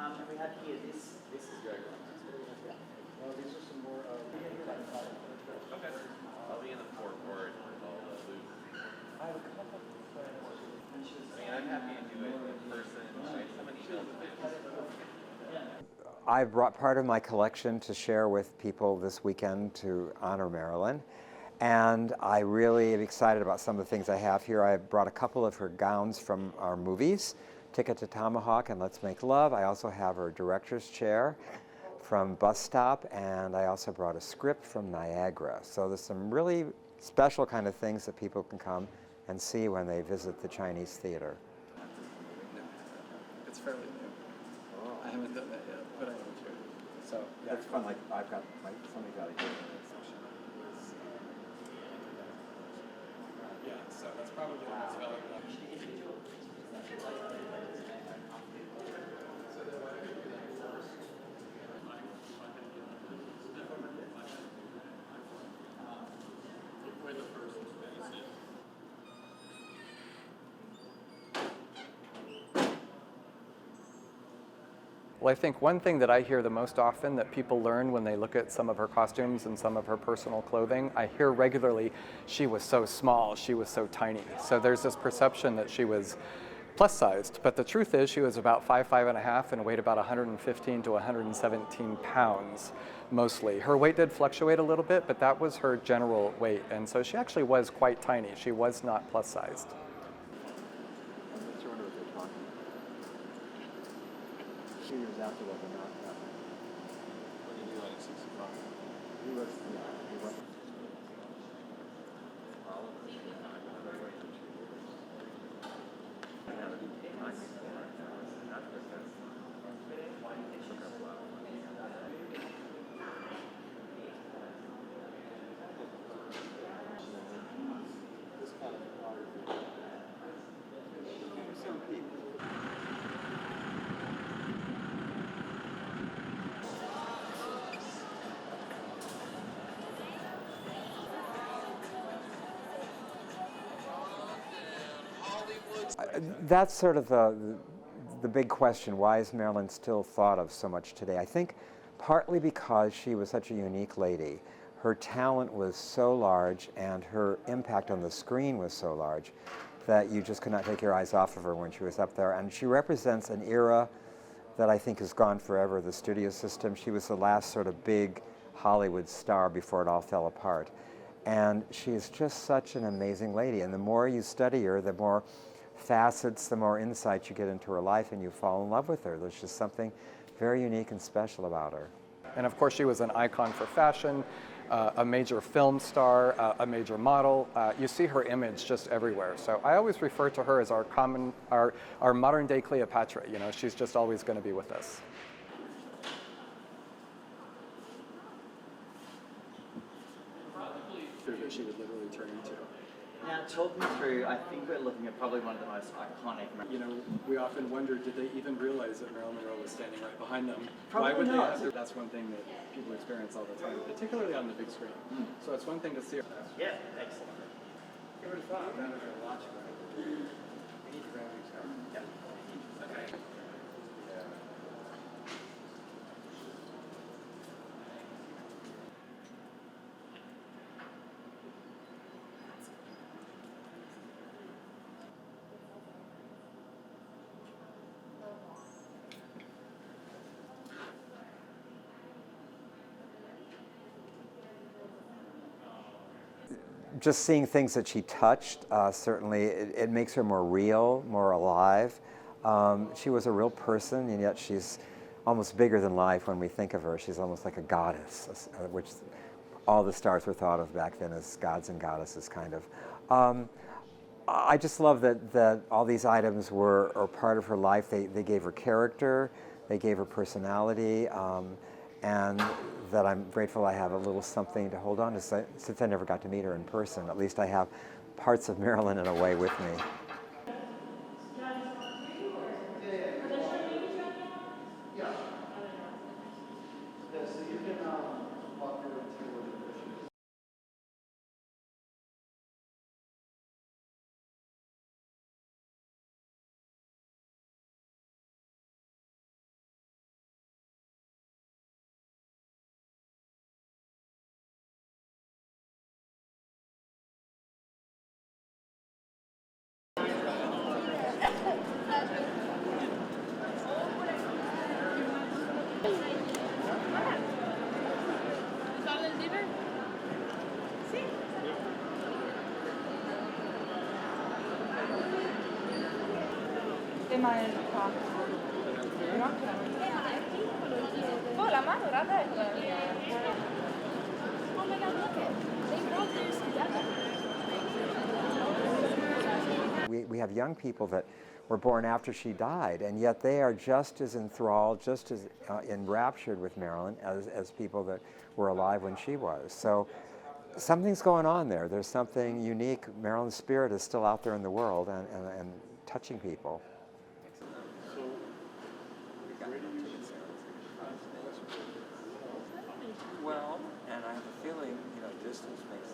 And we have here this is very well. Yeah. Well, these are some more. Okay. I'll be in the forecourt with all the loot. I have a couple of plans. I mean, I'm happy to do it in person. I have so many emails with I've brought part of my collection to share with people this weekend to honor Marilyn. And I really am excited about some of the things I have here. I brought a couple of her gowns from our movies, Ticket to Tomahawk and Let's Make Love. I also have her director's chair from Bus Stop, and I also brought a script from Niagara. So there's some really special kind of things that people can come and see when they visit the Chinese theater. No, it's fairly new. Oh. I haven't done that yet, but I am sure. So yeah, it's fun. Like I've got somebody's got a good section. Yeah, so that's probably the most valuable. Well, I think one thing that I hear the most often that people learn when they look at some of her costumes and some of her personal clothing, I hear regularly, she was so small, she was so tiny. So there's this perception that she was plus sized, but the truth is she was about 5'5.5" and weighed about 115 to 117 pounds mostly. Her weight did fluctuate a little bit, but that was her general weight. And so she actually was quite tiny. She was not plus sized. Years after that, they're not happening. What did you do like 65? He was, yeah, he was. This kind of photography. Some people. That's sort of the big question. Why is Marilyn still thought of so much today? I think partly because she was such a unique lady. Her talent was so large and her impact on the screen was so large that you just could not take your eyes off of her when she was up there. And she represents an era that I think is gone forever, the studio system. She was the last sort of big Hollywood star before it all fell apart. And she is just such an amazing lady. And the more you study her, the more facets, the more insight you get into her life, and you fall in love with her. There's just something very unique and special about her. And of course she was an icon for fashion, a major film star, a major model. You see her image just everywhere. So I always refer to her as our modern day Cleopatra. You know, she's just always going to be with us. That she would literally turn into. Now, talk me through, I think we're looking at probably one of the most iconic. You know, we often wonder, did they even realize that Marilyn Monroe was standing right behind them? Probably Why would not. they? That's one thing that people experience all the time, particularly on the big screen. So it's one thing to see her. Yeah, excellent. You would have thought that was a watch, right? We need to grab these out. Yeah. Okay. Just seeing things that she touched, certainly it makes her more real, more alive. She was a real person, and yet she's almost bigger than life when we think of her. She's almost like a goddess, which all the stars were thought of back then as gods and goddesses, kind of. I just love that all these items were part of her life. They gave her character, they gave her personality, and that I'm grateful I have a little something to hold on to. Since I never got to meet her in person, at least I have parts of Marilyn in a way with me. Immer nel fatto. Oh, la mano era bella. Oh my God, look it. They wrote this together. We have young people that were born after she died, and yet they are just as enthralled, just as enraptured with Marilyn as people that were alive when she was. So something's going on there. There's something unique. Marilyn's spirit is still out there in the world and touching people. So, where do you Well, and I have a feeling, distance makes